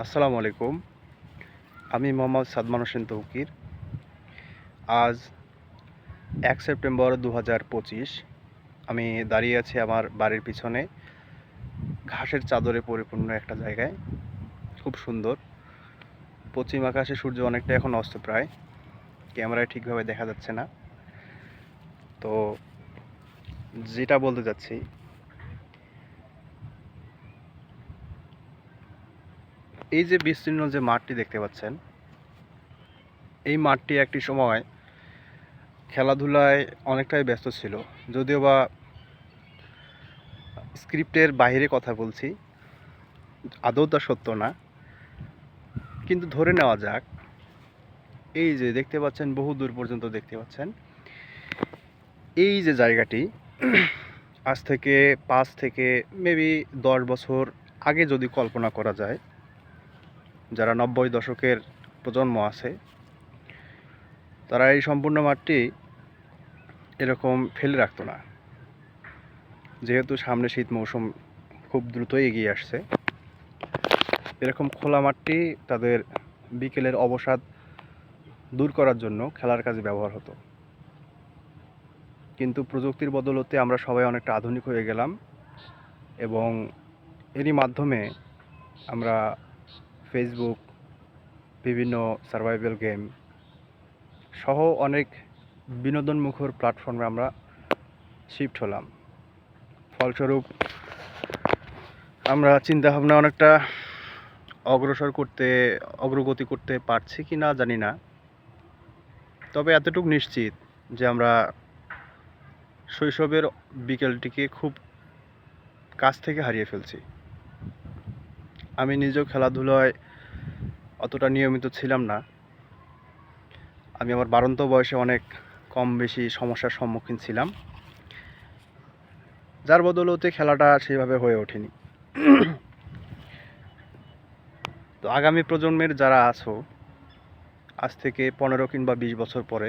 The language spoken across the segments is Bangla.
আসসালামু আলাইকুম। আমি মোহাম্মদ সাদমান হোসেন তৌকির। আজ ১ সেপ্টেম্বর ২০২৫। আমি দাঁড়িয়ে আছি আমার বাড়ির পিছনে ঘাসের চাদরে পরিপূর্ণ একটা জায়গায়। খুব সুন্দর। পশ্চিম আকাশে সূর্য অনেকটা এখন অস্তপ্রায়। ক্যামেরায় ঠিকভাবে দেখা যাচ্ছে না। তো যেটা বলতে চাচ্ছি, এই যে বিস্তীর্ণ যে মাঠটি দেখতে পাচ্ছেন, এই মাঠটি একটি সময় খেলাধুলায় অনেকটাই ব্যস্ত ছিল। যদিও বা স্ক্রিপ্টের বাইরে কথা বলছি, আদৌ তা সত্য না, কিন্তু ধরে নেওয়া যাক এই যে দেখতে পাচ্ছেন, বহু দূর পর্যন্ত দেখতে পাচ্ছেন, এই যে জায়গাটি আজ থেকে 5 থেকে মেবি 10 বছর আগে যদি কল্পনা করা যায়, যারা 90 দশকের প্রজন্ম আছে, তারা এই সম্পূর্ণ মাঠটি এরকম ফেলে রাখতো না। যেহেতু সামনে শীত মৌসুম খুব দ্রুতই এগিয়ে আসছে, এরকম খোলা মাঠটি তাদের বিকেলের অবসাদ দূর করার জন্য খেলার কাজে ব্যবহার হতো। কিন্তু প্রযুক্তির বদৌলতে আমরা সবাই অনেকটা আধুনিক হয়ে গেলাম এবং এরই মাধ্যমে আমরা ফেসবুক, বিভিন্ন সার্ভাইভাল গেম সহ অনেক বিনোদনমুখর প্ল্যাটফর্মে আমরা শিফট হলাম। ফলস্বরূপ আমরা চিন্তাভাবনা অনেকটা অগ্রগতি করতে পারছি কি না জানি না, তবে এতটুকু নিশ্চিত যে আমরা শৈশবের বিকেলটিকে খুব কাছ থেকে হারিয়ে ফেলছি। আমি নিজেও খেলাধুলায় অতটা নিয়মিত ছিলাম না। আমি আমার বাড়ন্ত বয়সে অনেক কম বেশি সমস্যার সম্মুখীন ছিলাম, যার বদৌলতে খেলাটা সেইভাবে হয়ে ওঠেনি। তো আগামী প্রজন্মের যারা আছো, আজ থেকে 15 কিংবা 20 বছর পরে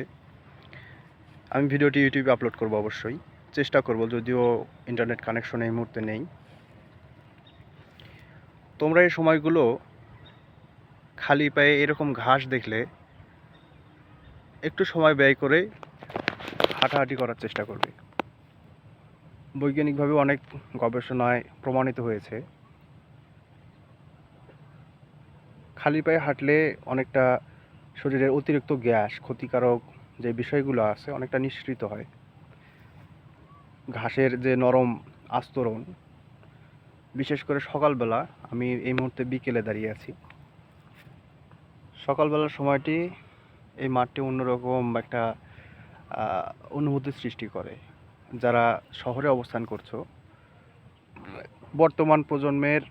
আমি ভিডিওটি ইউটিউবে আপলোড করব, অবশ্যই চেষ্টা করব, যদিও ইন্টারনেট কানেকশন এই মুহূর্তে নেই। তোমরা এই সময়গুলো খালি পায়ে এরকম ঘাস দেখলে একটু সময় ব্যয় করে হাঁটাহাঁটি করার চেষ্টা করবে। বৈজ্ঞানিকভাবে অনেক গবেষণায় প্রমাণিত হয়েছে, খালি পায়ে হাঁটলে অনেকটা শরীরের অতিরিক্ত গ্যাস, ক্ষতিকারক যে বিষয়গুলো আছে, অনেকটা নিঃসৃত হয়। ঘাসের যে নরম আস্তরণ, বিশেষ করে সকালবেলা, আমি এই মুহূর্তে বিকেলে দাঁড়িয়ে আছি, সকালবেলার সময়টি এই মাঠটি অন্যরকম একটা অনুভূতি সৃষ্টি করে। যারা শহরে অবস্থান করছো, বর্তমান প্রজন্মের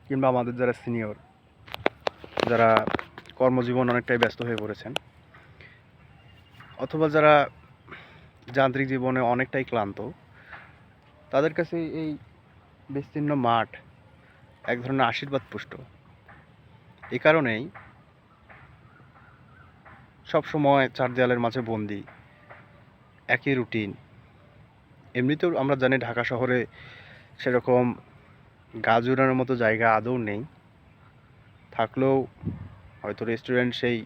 কিংবা আমাদের যারা সিনিয়র, যারা কর্মজীবন অনেকটাই ব্যস্ত হয়ে পড়েছেন, অথবা যারা যান্ত্রিক জীবনে অনেকটাই ক্লান্ত, তাদের কাছে এই বিস্তীর্ণ মাঠ এক ধরনের আশীর্বাদ পুষ্ট। এই কারণেই সবসময় চার দেয়ালের মাঝে বন্দি, একই রুটিন। এমনিতেও আমরা জানি ঢাকা শহরে সেরকম গা জুড়ানোর মতো জায়গা আদৌ নেই, থাকলেও হয়তো রেস্টুরেন্ট সেই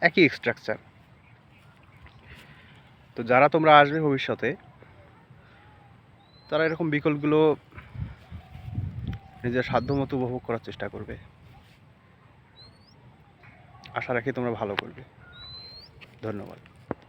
একই স্ট্রাকচার। তো যারা তোমরা আসবে ভবিষ্যতে, তারা এরকম বিকল্পগুলো নিজের সাধ্যমতো উপভোগ করার চেষ্টা করবে। আশা রাখি তোমরা ভালো করবে। ধন্যবাদ।